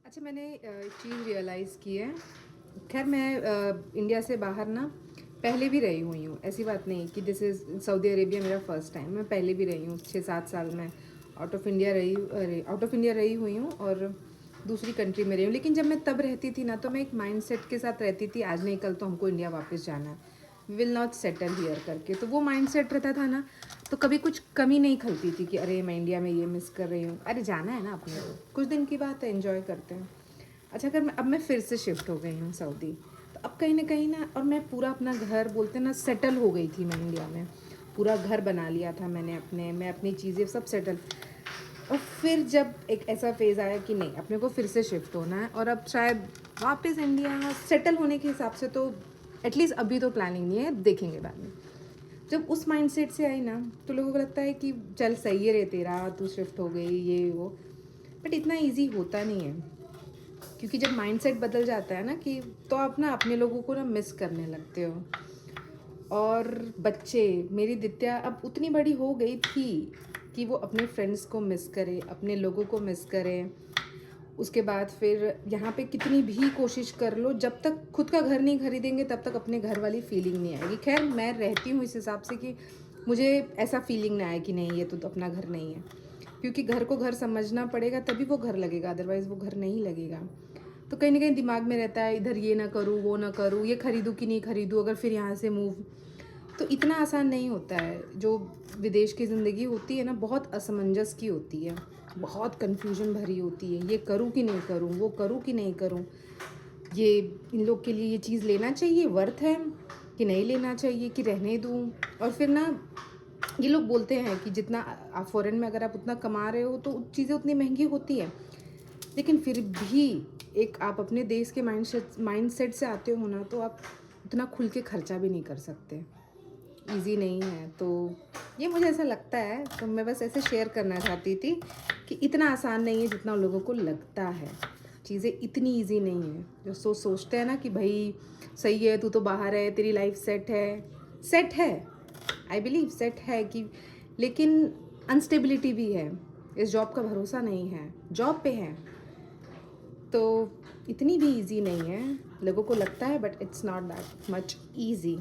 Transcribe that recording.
अच्छा, मैंने एक चीज़ रियलाइज़ की है। ख़ैर मैं इंडिया से बाहर ना पहले भी रही हुई हूँ। ऐसी बात नहीं कि दिस इज़ सऊदी अरेबिया मेरा फ़र्स्ट टाइम। मैं पहले भी रही हूँ, 6-7 साल मैं आउट ऑफ़ इंडिया रही हुई हूँ और दूसरी कंट्री में रही हूँ। लेकिन जब मैं तब रहती थी ना, तो मैं एक माइंडसेट के साथ रहती थी, आज नहीं कल तो हमको इंडिया वापस जाना है। We will not settle here करके। तो वो माइंडसेट रहता था ना, तो कभी कुछ कमी नहीं खलती थी कि अरे मैं इंडिया में ये मिस कर रही हूँ। अरे जाना है ना अपने को, कुछ दिन की बात है, एंजॉय करते हैं। अच्छा, अगर अब मैं फिर से शिफ्ट हो गई हूँ सऊदी, तो अब कहीं ना और मैं पूरा अपना घर बोलते हैं ना, सेटल हो गई थी मैं इंडिया में। पूरा घर बना लिया था मैंने मैं अपनी चीज़ें सब सेटल। और फिर जब एक ऐसा फेज़ आया कि नहीं, अपने को फिर से शिफ्ट होना है और अब शायद वापस इंडिया सेटल होने के हिसाब से तो एटलीस्ट अभी तो प्लानिंग नहीं है, देखेंगे बाद में। जब उस माइंडसेट से आई ना, तो लोगों को लगता है कि चल सही है रे तेरा, तू शिफ्ट हो गई ये वो। बट इतना इजी होता नहीं है, क्योंकि जब माइंडसेट बदल जाता है ना कि तो आप ना अपने लोगों को ना मिस करने लगते हो। और बच्चे, मेरी दित्या अब उतनी बड़ी हो गई थी कि वो अपने फ्रेंड्स को मिस करे, अपने लोगों को मिस करे। उसके बाद फिर यहाँ पे कितनी भी कोशिश कर लो, जब तक खुद का घर नहीं खरीदेंगे तब तक अपने घर वाली फीलिंग नहीं आएगी। खैर मैं रहती हूँ इस हिसाब से कि मुझे ऐसा फीलिंग ना आए कि नहीं ये तो अपना घर नहीं है, क्योंकि घर को घर समझना पड़ेगा तभी वो घर लगेगा, अदरवाइज़ वो घर नहीं लगेगा। तो कहीं ना कहीं दिमाग में रहता है इधर ये ना करूँ वो ना करूँ, ये खरीदूँ कि नहीं खरीदूँ, अगर फिर यहाँ से मूव। तो इतना आसान नहीं होता है। जो विदेश की ज़िंदगी होती है ना, बहुत असमंजस की होती है, बहुत कन्फ्यूजन भरी होती है। ये करूँ कि नहीं करूँ, वो करूँ कि नहीं करूँ, ये इन लोग के लिए ये चीज़ लेना चाहिए, वर्थ है कि नहीं लेना चाहिए, कि रहने दूँ। और फिर ना ये लोग बोलते हैं कि जितना आप फ़ॉरेन में अगर आप उतना कमा रहे हो तो चीज़ें उतनी महंगी होती है। लेकिन फिर भी एक आप अपने देश के माइंडसेट से आते हो ना, तो आप उतना खुल के खर्चा भी नहीं कर सकते। ईज़ी नहीं है। तो ये मुझे ऐसा लगता है, तो मैं बस ऐसे शेयर करना चाहती थी कि इतना आसान नहीं है जितना लोगों को लगता है। चीज़ें इतनी ईज़ी नहीं है। जो सोचते हैं ना कि भाई सही है, तू तो बाहर है, तेरी लाइफ सेट है। आई बिलीव सेट है कि, लेकिन अनस्टेबिलिटी भी है। इस जॉब का भरोसा नहीं है, जॉब पे है। तो इतनी भी ईज़ी नहीं है, लोगों को लगता है, but it's not that much easy.